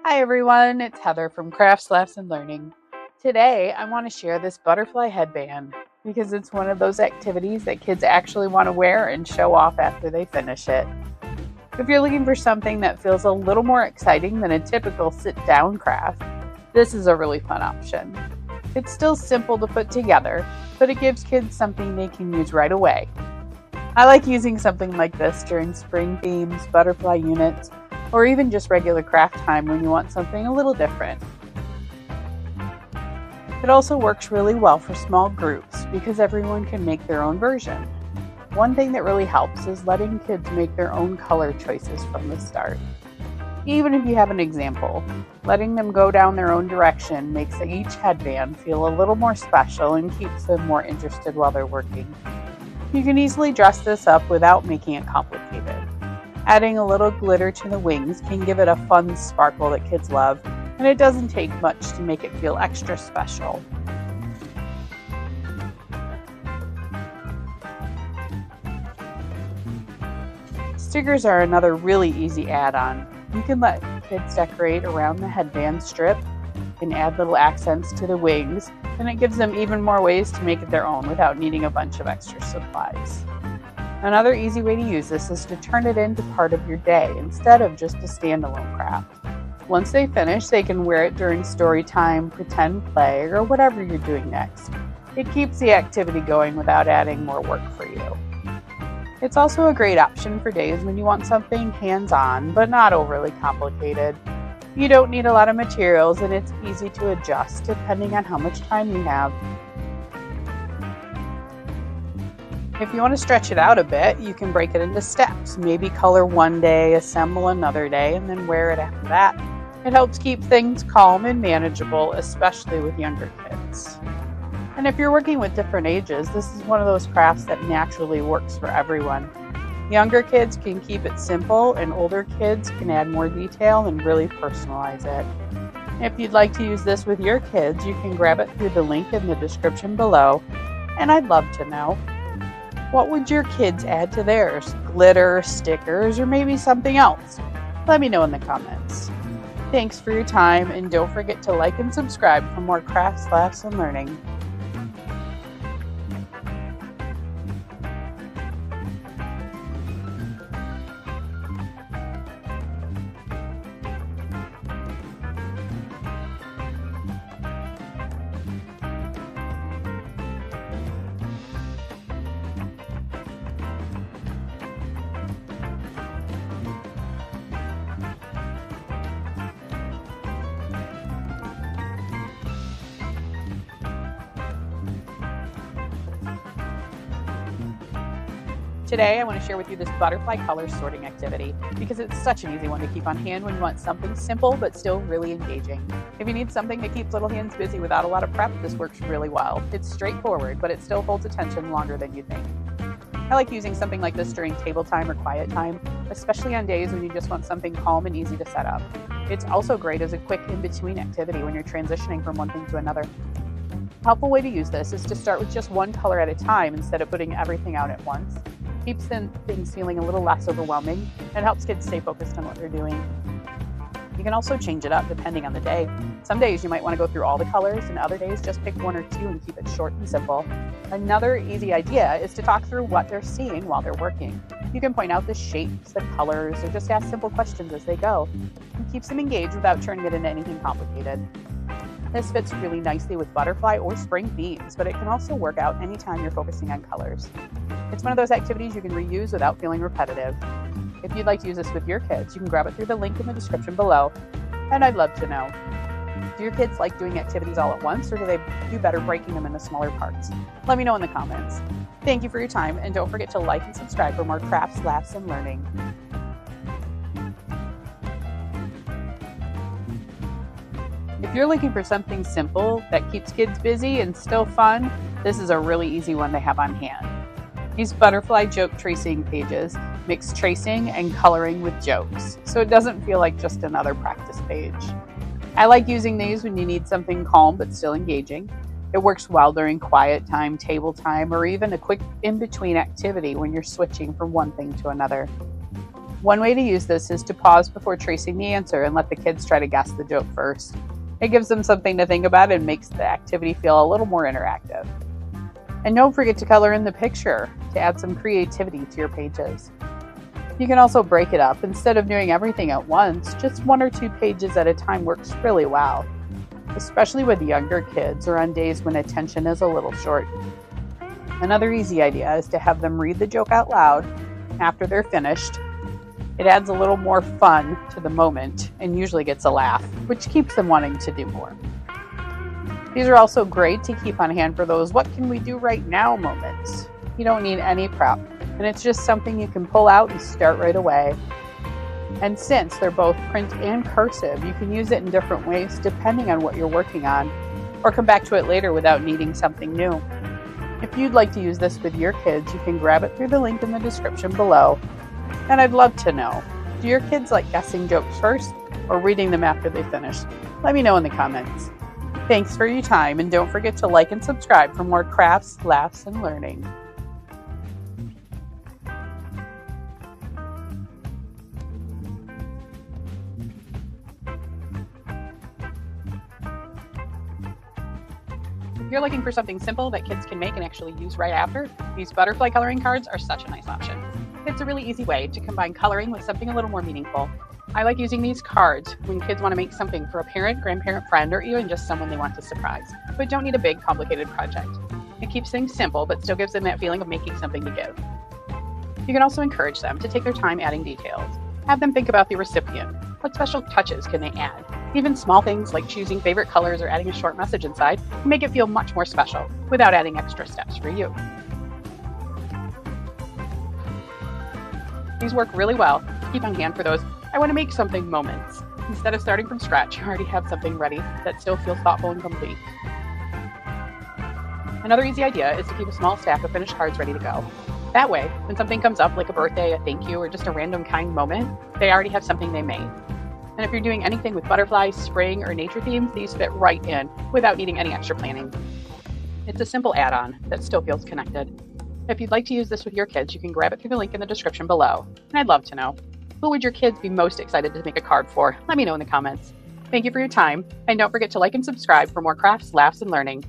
Hi everyone, it's Heather from Crafts, Laughs, and Learning. Today I want to share this butterfly headband because it's one of those activities that kids actually want to wear and show off after they finish it. If you're looking for something that feels a little more exciting than a typical sit-down craft, this is a really fun option. It's still simple to put together, but it gives kids something they can use right away. I like using something like this during spring themes, butterfly units, or even just regular craft time when you want something a little different. It also works really well for small groups because everyone can make their own version. One thing that really helps is letting kids make their own color choices from the start. Even if you have an example, letting them go down their own direction makes each headband feel a little more special and keeps them more interested while they're working. You can easily dress this up without making it complicated. Adding a little glitter to the wings can give it a fun sparkle that kids love, and it doesn't take much to make it feel extra special. Stickers are another really easy add-on. You can let kids decorate around the headband strip and add little accents to the wings, and it gives them even more ways to make it their own without needing a bunch of extra supplies. Another easy way to use this is to turn it into part of your day instead of just a standalone craft. Once they finish, they can wear it during story time, pretend play, or whatever you're doing next. It keeps the activity going without adding more work for you. It's also a great option for days when you want something hands-on, but not overly complicated. You don't need a lot of materials, and it's easy to adjust depending on how much time you have. If you want to stretch it out a bit, you can break it into steps. Maybe color one day, assemble another day, and then wear it after that. It helps keep things calm and manageable, especially with younger kids. And if you're working with different ages, this is one of those crafts that naturally works for everyone. Younger kids can keep it simple, and older kids can add more detail and really personalize it. If you'd like to use this with your kids, you can grab it through the link in the description below. And I'd love to know, what would your kids add to theirs? Glitter, stickers, or maybe something else? Let me know in the comments. Thanks for your time, and don't forget to like and subscribe for more crafts, laughs, and learning. Today, I want to share with you this butterfly color sorting activity because it's such an easy one to keep on hand when you want something simple but still really engaging. If you need something that keeps little hands busy without a lot of prep, this works really well. It's straightforward, but it still holds attention longer than you think. I like using something like this during table time or quiet time, especially on days when you just want something calm and easy to set up. It's also great as a quick in-between activity when you're transitioning from one thing to another. A helpful way to use this is to start with just one color at a time instead of putting everything out at once. Keeps things feeling a little less overwhelming and helps kids stay focused on what they're doing. You can also change it up depending on the day. Some days you might want to go through all the colors, and other days just pick one or two and keep it short and simple. Another easy idea is to talk through what they're seeing while they're working. You can point out the shapes, the colors, or just ask simple questions as they go. It keeps them engaged without turning it into anything complicated. This fits really nicely with butterfly or spring themes, but it can also work out anytime you're focusing on colors. It's one of those activities you can reuse without feeling repetitive. If you'd like to use this with your kids, you can grab it through the link in the description below, and I'd love to know. Do your kids like doing activities all at once, or do they do better breaking them into smaller parts? Let me know in the comments. Thank you for your time, and don't forget to like and subscribe for more crafts, laughs, and learning. If you're looking for something simple that keeps kids busy and still fun, this is a really easy one to have on hand. These butterfly joke tracing pages mix tracing and coloring with jokes, so it doesn't feel like just another practice page. I like using these when you need something calm but still engaging. It works well during quiet time, table time, or even a quick in-between activity when you're switching from one thing to another. One way to use this is to pause before tracing the answer and let the kids try to guess the joke first. It gives them something to think about and makes the activity feel a little more interactive. And don't forget to color in the picture to add some creativity to your pages. You can also break it up. Instead of doing everything at once, just 1 or 2 pages at a time works really well, especially with younger kids or on days when attention is a little short. Another easy idea is to have them read the joke out loud after they're finished. It adds a little more fun to the moment and usually gets a laugh, which keeps them wanting to do more. These are also great to keep on hand for those "what can we do right now" moments. You don't need any prep, and it's just something you can pull out and start right away. And since they're both print and cursive, you can use it in different ways depending on what you're working on, or come back to it later without needing something new. If you'd like to use this with your kids, you can grab it through the link in the description below. And I'd love to know, do your kids like guessing jokes first or reading them after they finish? Let me know in the comments. Thanks for your time, and don't forget to like and subscribe for more crafts, laughs, and learning. If you're looking for something simple that kids can make and actually use right after, these butterfly coloring cards are such a nice option. It's a really easy way to combine coloring with something a little more meaningful. I like using these cards when kids want to make something for a parent, grandparent, friend, or even just someone they want to surprise, but don't need a big, complicated project. It keeps things simple, but still gives them that feeling of making something to give. You can also encourage them to take their time adding details. Have them think about the recipient. What special touches can they add? Even small things like choosing favorite colors or adding a short message inside can make it feel much more special without adding extra steps for you. These work really well to keep on hand for those "I want to make something" moments. Instead of starting from scratch, you already have something ready that still feels thoughtful and complete. Another easy idea is to keep a small stack of finished cards ready to go. That way, when something comes up like a birthday, a thank you, or just a random kind moment, they already have something they made. And if you're doing anything with butterflies, spring, or nature themes, these fit right in without needing any extra planning. It's a simple add-on that still feels connected. If you'd like to use this with your kids, you can grab it through the link in the description below. And I'd love to know, who would your kids be most excited to make a card for? Let me know in the comments. Thank you for your time, and don't forget to like and subscribe for more crafts, laughs, and learning.